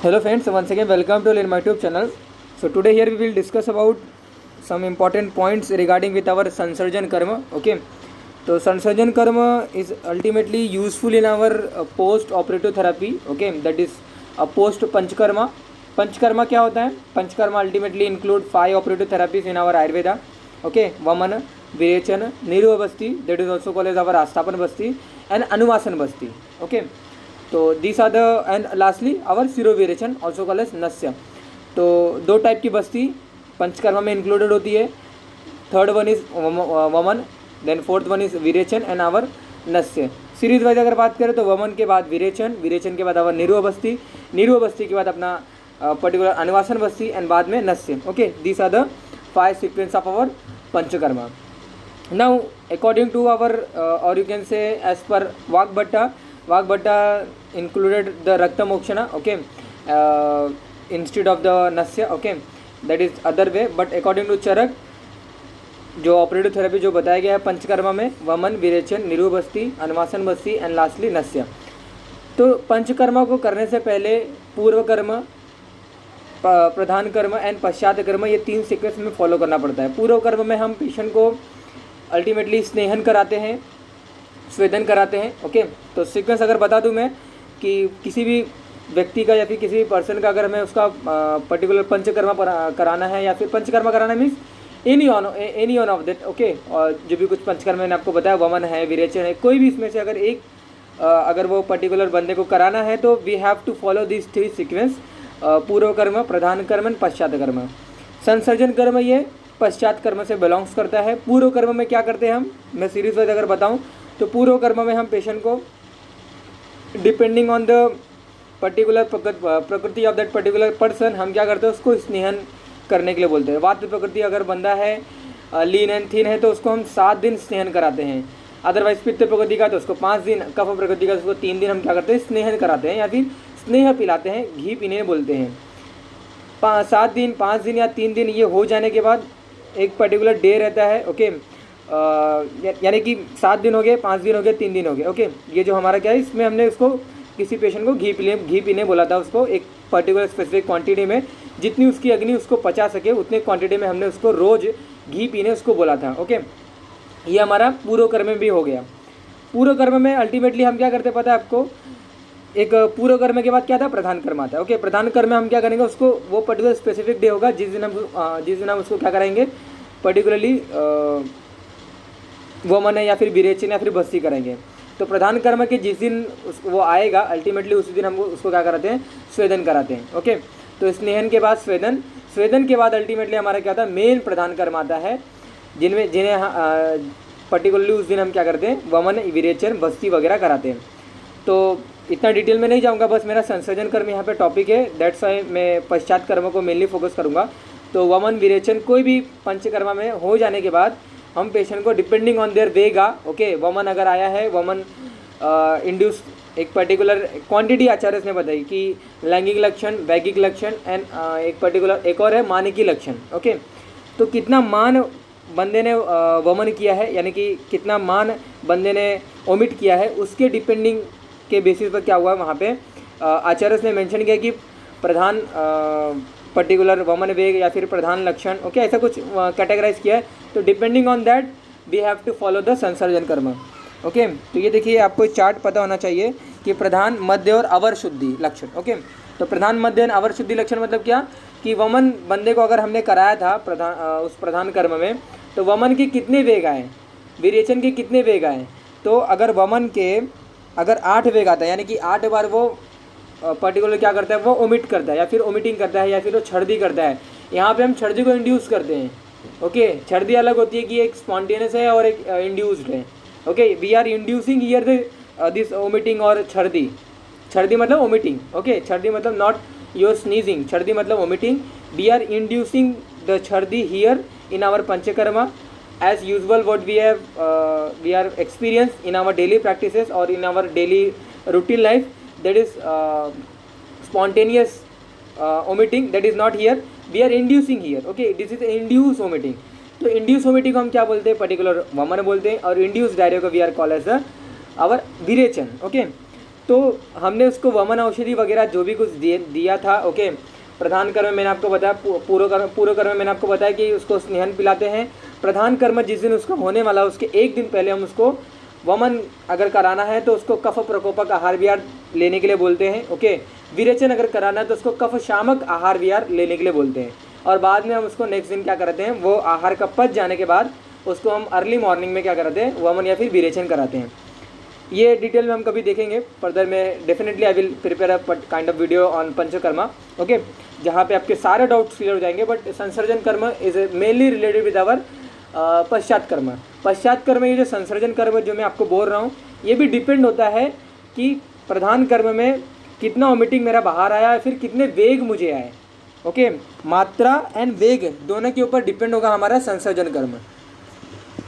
Hello friends, once again welcome to my YouTube channel. So today here we will discuss about some important points regarding with our Sansarjan Karma. Okay, so Sansarjan Karma is ultimately useful in our post-operative therapy. Okay, that is a post-Panchkarma. Panchkarma क्या होता है? Panchkarma ultimately include 5 operative therapies in our Ayurveda. Okay, Vamana, Virechana, Niruva Basti, that is also called as our Asthapan Basti, and Anuvasan Basti. Okay. तो this are the and lastly our shirovirechan also call as nasya. तो दो type की बस्ती पंचकर्मा में included होती है। Third one is vaman, then fourth one is virechan and our nasya. Series wise अगर बात करें तो वमन के बाद विरेचन, विरेचन के बाद आवर निरुवा बस्ती, निरुवा बस्ती के बाद अपना पर्टिकुलर अनुवासन बस्ती एंड बाद में नस्य। Okay, this are the 5 sequence of our panchakarma. Now according to our or you can say as per Vagbhatta included the Rakta Mokshana, okay, instead of the Nasya, okay, that is other way. But according to Charak, जो operative therapy जो बताया गया है पंचकर्मा में वमन, विरेचन, निरुवा बस्ती, अनुवासन बस्ती and lastly नस्य। तो पंचकर्मा को करने से पहले पूर्व कर्म, प्रधान कर्म एंड पश्चात कर्म, ये 3 सीक्वेंस में फॉलो करना पड़ता है। पूर्व कर्म में हम पेशेंट को अल्टीमेटली स्नेहन कराते हैं, स्वेदन कराते हैं। ओके, तो सीक्वेंस अगर बता दूं मैं कि किसी भी व्यक्ति का या फिर किसी भी पर्सन का अगर हमें उसका पर्टिकुलर पंचकर्मा कराना है या फिर पंचकर्मा कराना means any one of that. Okay, और जो भी कुछ पंचकर्मा मैंने आपको बताया, वमन है, विरेचन है, कोई भी इसमें से अगर एक अगर वो पर्टिकुलर बंदे को कराना है तो we have to follow this 3 sequence, पूर्व कर्म, प्रधान कर्म एंड पश्चात कर्म। संसर्जन कर्म ये पश्चात कर्म से बिलोंग्स करता है। पूर्व कर्म में क्या करते हैं हम, मैं सीरीज वाइज अगर बताऊँ तो पूर्व कर्म में हम पेशेंट को डिपेंडिंग ऑन द पर्टिकुलर प्रकृति ऑफ दैट पर्टिकुलर पर्सन हम क्या करते हैं, उसको स्नेहन करने के लिए बोलते हैं। वात प्रकृति अगर बंदा है, लीन एंड थीन है, तो उसको हम 7 दिन स्नेहन कराते हैं। अदरवाइज पित्त प्रकृति का तो उसको 5 दिन, कफ प्रकृति का उसको 3 दिन हम क्या करते हैं, स्नेहन कराते हैं या फिर स्नेह पिलाते हैं, घी पीने बोलते हैं। 7 दिन, 5 दिन या 3 दिन ये हो जाने के बाद एक पर्टिकुलर डे रहता है। ओके, यानी कि 7 दिन हो गए, 5 दिन हो गए, 3 दिन हो गए। ओके, ये जो हमारा क्या है, इसमें हमने उसको किसी पेशेंट को घी पीने बोला था, उसको एक पर्टिकुलर स्पेसिफिक क्वांटिटी में, जितनी उसकी अग्नि उसको पचा सके उतने क्वांटिटी में हमने उसको रोज़ घी पीने उसको बोला था। ओके, ये हमारा पूर्व कर्म में भी हो गया। पूर्व कर्म में अल्टीमेटली हम क्या करते पता है आपको, एक पूर्व कर्म के बाद क्या था, प्रधान कर्म आता है। ओके, प्रधान कर्म में हम क्या करेंगे, उसको वो पर्टिकुलर स्पेसिफिक डे होगा जिस दिन हम उसको क्या कराएंगे, पर्टिकुलरली वमन है या फिर विरेचन या फिर बस्ती करेंगे। तो प्रधान कर्म के जिस दिन वो आएगा अल्टीमेटली उसी दिन हम उसको क्या कराते हैं, स्वेदन कराते हैं। ओके, तो स्नेहन के बाद स्वेदन, स्वेदन के बाद अल्टीमेटली हमारा क्या होता है, मेन प्रधान कर्म आता है, जिन्हें पर्टिकुलरली उस दिन हम क्या करते हैं, वमन, विरेचन, बस्ती वगैरह कराते हैं। तो इतना डिटेल में नहीं जाऊँगा, बस मेरा संसर्जन कर्म यहाँ पे टॉपिक है, दैट्स वाई मैं पश्चात कर्म को मेनली फोकस करूँगा। तो वमन, विरेचन कोई भी पंचकर्मा में हो जाने के बाद हम पेशेंट को depending on their Vega, okay, वमन अगर आया है, वमन इंड्यूस एक पर्टिकुलर क्वांटिटी आचार्य ने बताई कि लैंगिक लक्षण, वैगिक लक्षण एंड एक पर्टिकुलर एक और है मानकी लक्षण। ओके, तो कितना मान बंदे ने वमन किया है, यानी कि कितना मान बंदे ने ओमिट किया है, उसके डिपेंडिंग के बेसिस पर क्या हुआ वहाँ पे आचार्य ने मेंशन किया कि प्रधान पर्टिकुलर वमन वेग या फिर प्रधान लक्षण, ओके, ऐसा कुछ कैटेगराइज किया है। तो depending on that we have to follow the संसर्जन karma. Okay, तो ये देखिए आपको चार्ट पता होना चाहिए कि प्रधान, मध्य और अवर शुद्धि लक्षण। ओके, तो प्रधान, मध्य और अवर शुद्धि लक्षण मतलब क्या कि वमन बंदे को अगर हमने कराया था उस प्रधान कर्म में, तो वमन के कितने वेग आए, विरेचन के कितने वेग आए। तो अगर वमन के अगर 8 वेग आता है, यानी कि 8 बार वो पर्टिकुलर क्या करता है, वो ओमिट करता है या फिर ओमिटिंग करता है या फिर वो छर्दी करता है। यहाँ पे हम छर्दी को इंड्यूस करते हैं। ओके, छर्दी अलग होती है कि एक स्पॉन्टेनियस है और एक इंड्यूस्ड है। Okay, we are inducing here this vomiting और छर्दी। छर्दी मतलब ओमिटिंग। ओके, छर्दी मतलब नॉट योर स्नीजिंग, छर्दी मतलब vomiting. We are inducing the chhardi here in our panchakarma as usual what we are experienced in our daily practices or in our daily routine life, that is spontaneous omitting, that is not here, we are inducing here. Okay, this is induced omitting. तो induced omitting को हम क्या बोलते हैं, particular वमन बोलते हैं, और induced डायरिया को we are call as our virechan. ओके, तो हमने उसको वमन औषधि वगैरह जो भी कुछ दिया था, ओके। प्रधान कर्म में मैंने आपको बताया, पूर्व कर्म में मैंने आपको बताया कि उसको स्नेहन पिलाते हैं। प्रधान कर्म जिस दिन उसका होने वाला है उसके एक दिन पहले हम उसको वमन अगर कराना है तो उसको कफ प्रकोपक आहार विहार लेने के लिए बोलते हैं, ओके। विरेचन अगर कराना है तो उसको कफ शामक आहार विहार लेने के लिए बोलते हैं। और बाद में हम उसको नेक्स्ट दिन क्या करते हैं, वो आहार का पच जाने के बाद उसको हम अर्ली मॉर्निंग में क्या कराते हैं, वमन या फिर विरेचन कराते हैं। ये डिटेल में हम कभी देखेंगे फर्दर में। Definitely I will prepare a kind of video on panchakarma, okay, जहाँ पे आपके सारे डाउट्स क्लियर हो जाएंगे। बट संसर्जन कर्म is mainly related with our पश्चात कर्म। पश्चात कर्म, ये जो संसर्जन कर्म जो मैं आपको बोल रहा हूँ, ये भी डिपेंड होता है कि प्रधान कर्म में कितना वोमिटिंग मेरा बाहर आया है, फिर कितने वेग मुझे आए, ओके। मात्रा एंड वेग दोनों के ऊपर डिपेंड होगा हमारा संसर्जन कर्म।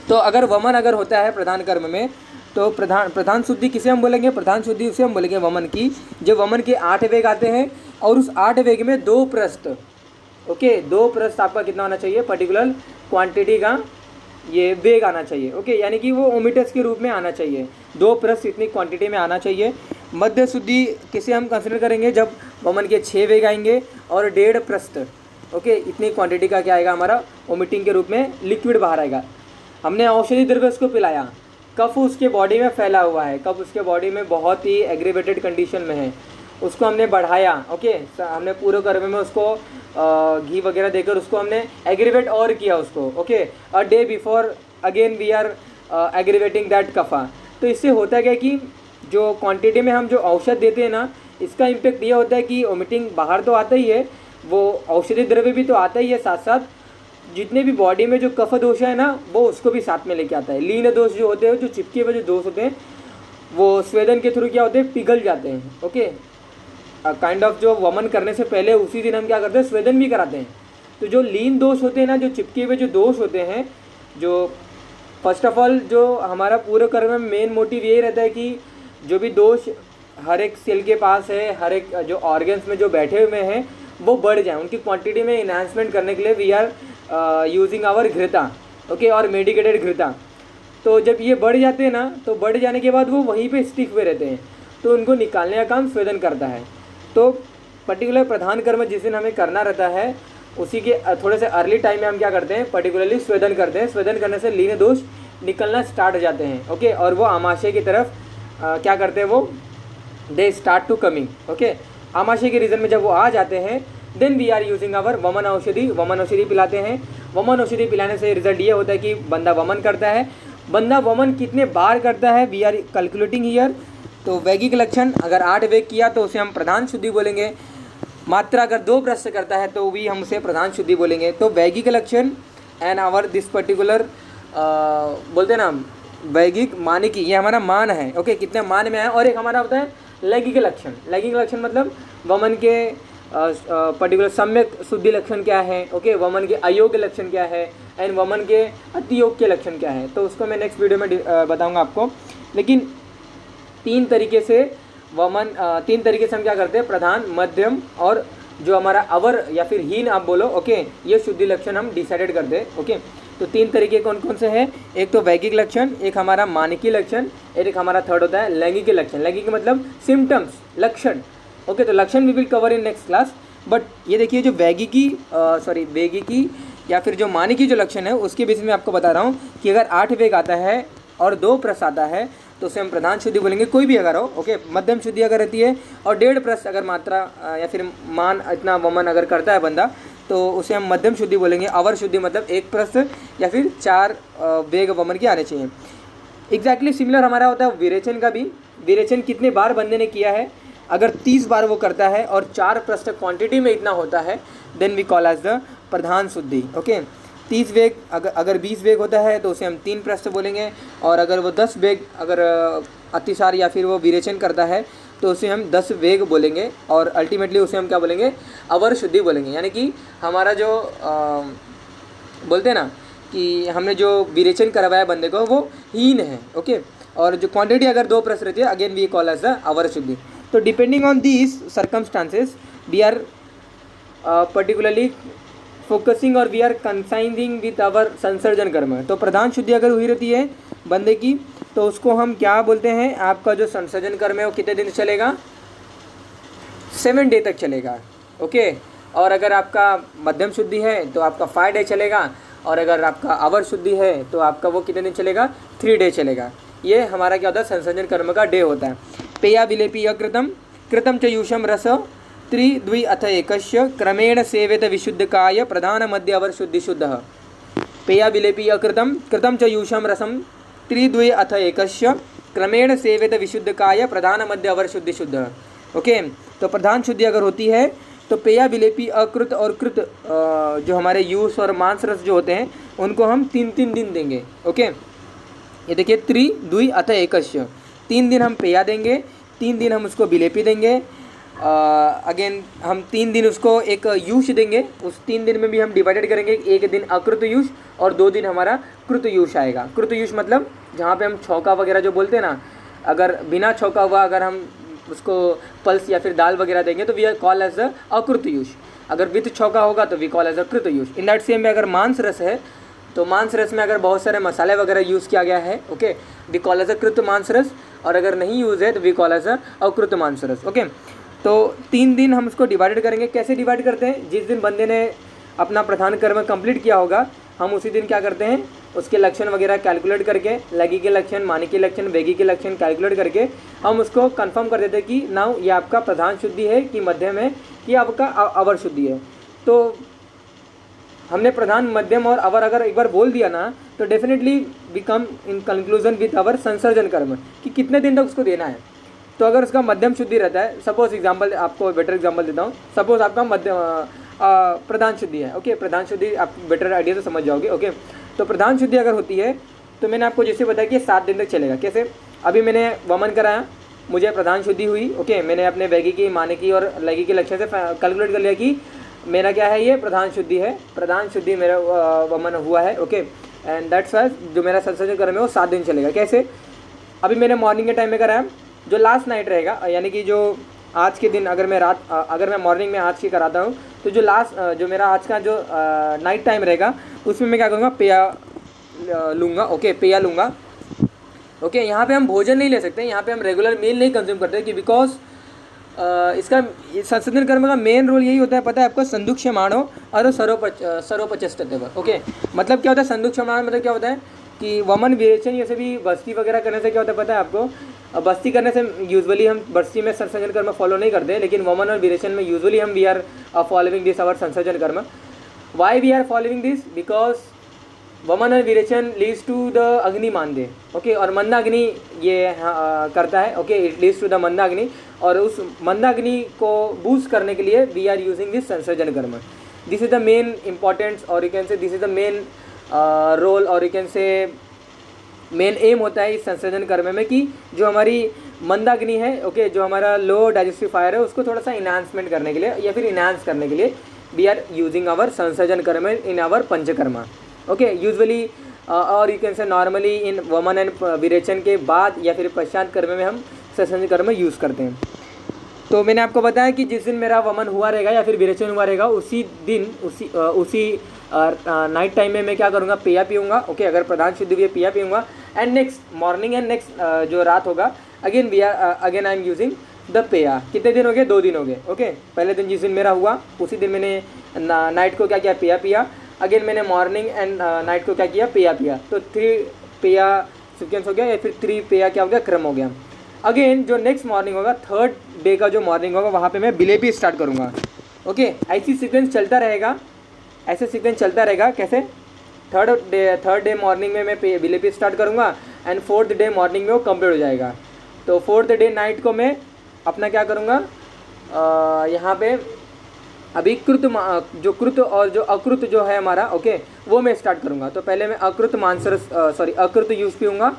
तो अगर वमन अगर होता है प्रधान कर्म में, तो प्रधान शुद्धि किसे हम बोलेंगे, प्रधान शुद्धि उसे हम बोलेंगे वमन की। जब वमन के 8 वेग आते हैं और उस 8 वेग में 2 प्रस्थ, ओके, 2 प्रस्थ आपका कितना होना चाहिए, पर्टिकुलर क्वांटिटी का ये वेग आना चाहिए, ओके, यानी कि वो ओमिटस के रूप में आना चाहिए। 2 प्रस्थ इतनी क्वांटिटी में आना चाहिए। मध्य शुद्धि किसे हम कंसिडर करेंगे, जब वमन के 6 वेग आएंगे और 1.5 प्रस्थ, ओके, इतनी क्वांटिटी का क्या आएगा हमारा, वोमिटिंग के रूप में लिक्विड बाहर आएगा। हमने औषधि द्रव्य उसको पिलाया, कफ उसके बॉडी में फैला हुआ है, कफ उसके बॉडी में बहुत ही एग्रीवेटेड कंडीशन में है, उसको हमने बढ़ाया, ओके। हमने पूरे कर्म में उसको घी वगैरह देकर उसको हमने एग्रीवेट और किया उसको, okay. A day before again we are aggravating that kapha. तो इससे होता क्या कि जो क्वांटिटी में हम जो औषध देते हैं ना, इसका इम्पेक्ट ये होता है कि वोमिटिंग बाहर तो आता ही है, वो औषधि द्रव्य भी तो आता ही है, साथ साथ जितने भी बॉडी में जो कफ दोष है ना, वो उसको भी साथ में लेके आता है। लीन दोष जो होते हैं, जो चिपके हुए जो दोष होते हैं, वो स्वेदन के थ्रू क्या होते हैं, पिघल जाते हैं, ओके। काइंड ऑफ जो वमन करने से पहले उसी दिन हम क्या करते हैं, स्वेदन भी कराते हैं। तो जो लीन दोष होते हैं ना, जो चिपके हुए जो दोष होते हैं, जो फर्स्ट ऑफ ऑल जो हमारा पूरे कर्म में मेन मोटिव यही रहता है कि जो भी दोष हर एक सेल के पास है, हर एक जो ऑर्गन्स में जो बैठे हुए हैं, वो बढ़ जाए, उनकी क्वांटिटी में इन्हांसमेंट करने के लिए we are using our ghrita, okay, और मेडिकेटेड घृता। तो जब ये बढ़ जाते हैं ना, तो बढ़ जाने के बाद वो वहीं पे स्टिक हुए रहते हैं, तो उनको निकालने का काम स्वेदन करता है। तो पर्टिकुलर प्रधान कर्म जिस दिन हमें करना रहता है, उसी के थोड़े से अर्ली टाइम में हम क्या करते हैं, पर्टिकुलरली स्वेदन करते हैं। स्वेदन करने से लीन दोष निकलना स्टार्ट हो जाते हैं, ओके, और वो आमाशय की तरफ क्या करते हैं, वो they start to coming, okay. आमाशय के रीजन में जब वो आ जाते हैं, then we are using our vaman aushadhi. वमन औषधि पिलाते हैं। वमन औषधि पिलाने से रिजल्ट ये होता है कि बंदा वमन करता है। बंदा वमन कितने बार करता है, वी आर कैलकुलेटिंग हियर। तो वैगिक लक्षण अगर 8 वेग किया तो उसे हम प्रधान शुद्धि बोलेंगे। मात्रा अगर 2 प्रश्न करता है तो भी हम उसे प्रधान शुद्धि बोलेंगे। तो वैगिक लक्षण एंड आवर दिस पर्टिकुलर बोलते हैं ना वैगिक मानिकी, ये हमारा मान है, ओके, कितने मान में है। और एक हमारा होता है लैंगिक लक्षण। लैंगिक लक्षण मतलब वमन के पर्टिकुलर सम्यक शुद्धि लक्षण क्या है, ओके, वमन के अयोग्य लक्षण क्या है एंड वमन के अतियोग्य लक्षण क्या है। तो उसको मैं नेक्स्ट वीडियो में बताऊंगा आपको। लेकिन 3 तरीके से वमन 3 तरीके से हम क्या करते हैं, प्रधान, मध्यम और जो हमारा अवर या फिर हीन आप बोलो, ओके, ये शुद्धि लक्षण हम डिसाइडेड करते हैं, ओके। तो 3 तरीके कौन कौन से हैं, एक तो वैगिक लक्षण, एक हमारा मानकी लक्षण, एक हमारा थर्ड होता है लैंगिक लक्षण। लैंगिक मतलब सिम्टम्स, लक्षण, ओके। तो लक्षण we will cover in next class. But ये देखिए जो वैगिकी या फिर जो मानकी जो लक्षण है उसके बेसिस में आपको बता रहा हूँ कि अगर 8 वेग आता है और 2 प्रश्न आता है तो उसे हम प्रधान शुद्धि बोलेंगे, कोई भी अगर हो, ओके। मध्यम शुद्धि अगर रहती है और 1.5 प्रश्न अगर मात्रा या फिर मान इतना वमन अगर करता है बंदा तो उसे हम मध्यम शुद्धि बोलेंगे। अवर शुद्धि मतलब 1 प्रश्न या फिर 4 वेग वमन के आने चाहिए। एग्जैक्टली सिमिलर हमारा होता है विरेचन का भी। विरेचन कितने बार बंदे ने किया है, अगर 30 बार वो करता है और 4 प्रश्न क्वांटिटी में इतना होता है, then we call as the pradhan shuddhi, okay. 30 वेग अगर 20 वेग होता है तो उसे हम 3 प्रश्न बोलेंगे। और अगर वो 10 वेग अगर अतिसार या फिर वो विरेचन करता है तो उसे हम 10 वेग बोलेंगे। और अल्टीमेटली उसे हम क्या बोलेंगे, अवर शुद्धि बोलेंगे। यानी कि हमारा जो बोलते हैं ना कि हमने जो विरेचन करवाया बंदे को वो हीन है, ओके। और जो क्वांटिटी अगर 2 प्रश्न रहती है, again we call as the avar shuddhi. तो depending on these circumstances we are particularly focusing और we are consigning with our संसर्जन karma. तो प्रधान शुद्धि अगर हुई रहती है बंदे की, तो उसको हम क्या बोलते हैं, आपका जो संसर्जन कर्म है वो कितने दिन चलेगा, 7 डे तक चलेगा। ओके, और अगर आपका मध्यम शुद्धि है तो आपका 5 डे चलेगा, और अगर आपका अवर शुद्धि है तो आपका वो कितने दिन चलेगा, 3 डे चलेगा। ये हमारा क्या होता है, संसर्जन कर्म का डे होता है। पेया विलेपी अकृतम कृतम च यूषम रस त्रिद्वि अथ एकस्य क्रमेण सेवेत विशुद्धकाय प्रधान मध्य अवर शुद्धि शुद्ध। पेया विलेपी अकृतम कृतम च यूषम रसम त्रिद्वि अथ एकस्य क्रमेण सेवेत विशुद्धकाय प्रधान मध्य अवर शुद्धि शुद्ध। ओके, तो प्रधान शुद्धि अगर होती है तो पेया विलेपी अकृत और कृत जो हमारे यूष और मांस रस जो होते हैं उनको हम 3-3 दिन देंगे। ओके, ये देखिए त्रिद्वि अथ एकस्य, 3 दिन हम पेया देंगे, 3 दिन हम उसको विलेपी देंगे, अगेन हम 3 दिन उसको एक यूष देंगे। उस 3 दिन में भी हम डिवाइडेड करेंगे, 1 दिन अकृत यूष और 2 दिन हमारा कृत यूष आएगा। कृत यूष मतलब जहाँ पे हम छौका वगैरह जो बोलते हैं ना, अगर बिना छौका हुआ अगर हम उसको पल्स या फिर दाल वगैरह देंगे तो we are call as a akrit yush. अगर विथ छौका होगा तो वी कॉल एज अ कृत यूष। इन दैट सेम में अगर मांस रस है तो मांस रस में अगर बहुत सारे मसाले वगैरह यूज़ किया गया है, okay, we call as a कृत मांस रस, और अगर नहीं यूज़ है तो वी कॉल एज अ अकृत मांस रस। ओके, तो 3 दिन हम उसको डिवाइडेड करेंगे। कैसे डिवाइड करते हैं, जिस दिन बंदे ने अपना प्रधान कर्म कंप्लीट किया होगा हम उसी दिन क्या करते हैं, उसके लक्षण वगैरह कैलकुलेट करके, लगी के लक्षण, मानी के लक्षण, वेगी के लक्षण कैलकुलेट करके हम उसको कंफर्म कर देते हैं कि नाउ ये आपका प्रधान शुद्धि है कि मध्यम है कि आपका अवर शुद्धि है। तो हमने प्रधान, मध्यम और अवर अगर एक बार बोल दिया ना तो definitely we come in conclusion with our sansarjan karma कि कितने दिन तक उसको देना है। तो अगर उसका मध्यम शुद्धि रहता है, सपोज एग्जाम्पल, आपको बेटर एग्जाम्पल देता हूँ, सपोज आपका प्रधान शुद्धि है। ओके, प्रधान शुद्धि आप बेटर आइडिया से समझ जाओगे। ओके, तो प्रधान शुद्धि अगर होती है तो मैंने आपको जैसे बताया कि 7 दिन तक चलेगा। कैसे, अभी मैंने वमन कराया, मुझे प्रधान शुद्धि हुई। ओके, मैंने अपने वैगी की, माने की और लगी के लक्षण से कैलकुलेट कर लिया कि मेरा क्या है, ये प्रधान शुद्धि है, प्रधान शुद्धि मेरा वमन हुआ है। ओके, एंड दैट्स वाई जो मेरा संसर्जन कर्म है वो 7 दिन चलेगा। कैसे, अभी मैंने मॉर्निंग के टाइम में कराया, जो लास्ट नाइट रहेगा यानी कि जो आज के दिन अगर मैं मॉर्निंग में आज की कराता हूँ तो जो लास्ट जो मेरा आज का जो नाइट टाइम रहेगा उसमें मैं क्या करूँगा, पेया लूँगा। ओके, पेया लूँगा। ओके, यहाँ पे हम भोजन नहीं ले सकते, यहाँ पे हम रेगुलर मील नहीं कंज्यूम करते कि बिकॉज इसका संसर्जन कर्म का मेन रोल यही होता है, पता है आपको, संदुक्ष्यमाणो और सरोपचष्टते। ओके, मतलब क्या होता है संदुक्ष्यमाण, मतलब क्या होता है कि वमन विरेचन जैसे भी बस्ती वगैरह करने से क्या होता है पता है आपको, बस्ती करने से यूजुअली हम बस्ती में संसर्जन कर्म फॉलो नहीं करते, लेकिन वमन और विरेचन में यूजुअली हम we are following this our संसर्जन karma. Why we are following this, because वमन और विरेचन लीड्स टू द अग्नि मानदे। ओके, और मंदाग्नि ये करता है। Okay, it leads to the mandagni, और उस मंदाग्नि को बूस्ट करने के लिए we are using this sansarjan karma. This is the main importance, और you can say this is the main role, और you can say main aim होता है इस संसर्जन कर्म में कि जो हमारी मंदाग्नि है, ओके, जो हमारा लो डाइजेस्टिव फायर है उसको थोड़ा सा इन्हांसमेंट करने के लिए या फिर इन्हांस करने के लिए वी आर यूजिंग आवर संसर्जन कर्म in our Panchakarma. Okay, usually और you can say normally in वमन एंड विरेचन के बाद या फिर पश्चात कर्म में हम संसर्जन कर्म यूज़ करते हैं। तो मैंने आपको बताया कि जिस दिन मेरा वमन हुआ रहेगा या फिर विरेचन हुआ रहेगा उसी दिन उसी नाइट टाइम में मैं क्या करूँगा, पेया पीऊँगा। ओके, अगर प्रधान शुद्धि हुई है पेया पीऊँगा, and next morning and next जो रात होगा again I am using the peya. कितने दिन हो गए, 2 दिन हो गए। ओके, पहले दिन जिस दिन मेरा हुआ उसी दिन मैंने नाइट को क्या किया, पेया पिया। अगेन मैंने मॉर्निंग एंड नाइट को क्या किया, पेया पिया। तो 3 पेया सीक्वेंस हो गया या फिर 3 पेया क्या हो गया, क्रम हो गया। अगेन जो नेक्स्ट मॉर्निंग होगा, 3rd डे का जो मॉर्निंग होगा वहाँ पे मैं विलेपी स्टार्ट करूँगा। ओके, ऐसी सीक्वेंस चलता रहेगा, ऐसे सीक्वेंस चलता रहेगा। कैसे, 3rd डे मॉर्निंग में मैं विलेपी स्टार्ट करूँगा एंड 4th डे मॉर्निंग में वो कंप्लीट हो जाएगा। तो 4th डे नाइट को मैं अपना क्या करूँगा, यहाँ पे अभी जो कृत और जो अकृत जो है हमारा, ओके, वो मैं स्टार्ट करूँगा। तो पहले मैं अकृत मांसरस अकृत यूज पीऊँगा।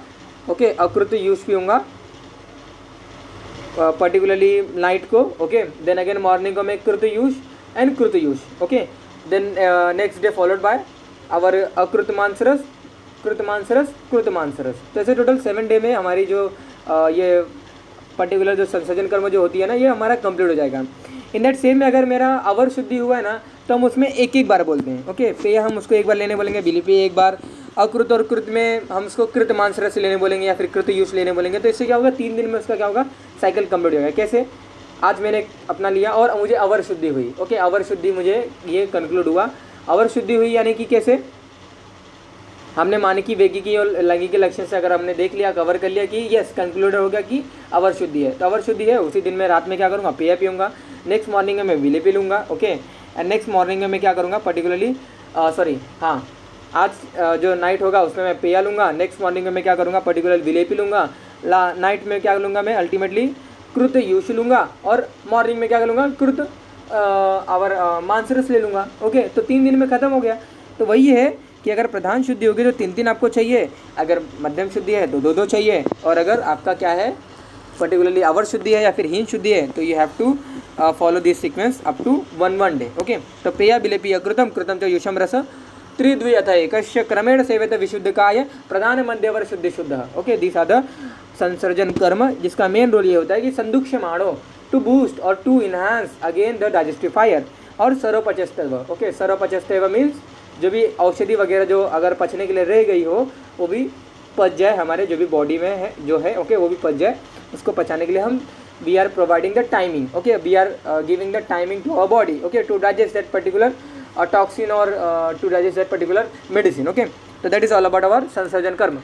ओके, अकृत यूज पीऊँगा पर्टिकुलरली नाइट को। ओके, देन अगेन मॉर्निंग को मैं कृत यूज एंड कृत यूज। Okay, then next day followed by our akrit mansras, krit mansras, krit मांसरस। तो ऐसे टोटल 7 डे में हमारी जो ये पर्टिकुलर जो संसर्जन कर्म जो होती है ना, ये हमारा कंप्लीट हो जाएगा। इन दैट सेम में अगर मेरा अवर शुद्धि हुआ है ना तो हम उसमें एक बार बोलते हैं। ओके, पेय हम उसको एक बार लेने बोलेंगे, विलेपी एक बार, अकृत और कृत में हम उसको कृत मांसरस लेने बोलेंगे या फिर कृत यूष लेने बोलेंगे। तो इससे क्या होगा, 3 दिन में उसका क्या होगा, साइकिल कंप्लीट हो गया। कैसे, आज मैंने अपना लिया और मुझे अवर शुद्धि हुई। ओके, अवर शुद्धि मुझे ये कंक्लूड हुआ, अवर शुद्धि हुई यानी कि कैसे, हमने मानकी वेगिकी और लैंगिक लक्षण से अगर हमने देख लिया, कवर कर लिया कि यस कंक्लूड हो गया कि अवर शुद्धि है, तो अवर शुद्धि है, उसी दिन में रात में क्या करूँगा, पेय पीऊँगा, नेक्स्ट मॉर्निंग में मैं विले पी लूँगा। ओके, एंड नेक्स्ट मॉर्निंग में मैं क्या करूँगा पर्टिकुलरली, आज जो नाइट होगा उसमें मैं पेय लूँगा, नेक्स्ट मॉर्निंग में मैं क्या करूँगा पर्टिकुलर विले पी लूँगा, नाइट में क्या लूँगा मैं अल्टीमेटली कृत यूश लूँगा, और मॉर्निंग में क्या लूँगा कृत आवर मांसरस ले लूँगा। ओके, तो 3 दिन में ख़त्म हो गया। तो वही है कि अगर प्रधान शुद्धि होगी तो 3 आपको चाहिए, अगर मध्यम शुद्धि है तो 2 चाहिए, और अगर आपका क्या है पर्टिकुलरली अवर शुद्धि है या फिर हीन शुद्धि है तो you have to follow this sequence up to 1 day. Okay, तो पेय विलेपीय कृतम कृतम च युषम रस त्रिद्वयथ एकस्य क्रमेण सेवेत विशुद्धकाय प्रधान मध्यवर शुद्धि शुद्ध। ओके, दिस आर द संसर्जन कर्म, जिसका मेन रोल ये होता है कि संदुक्षमाणो टू बूस्ट और to enhance again the digestive fire और सर्वपचस्तव। ओके, सर्वपचस्तव मीन्स जो भी औषधि वगैरह जो अगर पचने के लिए रह गई हो वो भी पच जाए, हमारे जो भी बॉडी में है जो है, ओके, वो भी पच जाए। उसको पचाने के लिए हम we are providing the timing, okay, we are giving the timing to our body, okay, to digest that particular toxin और to digest that particular medicine. Okay, तो that is all about our sansarjan कर्म।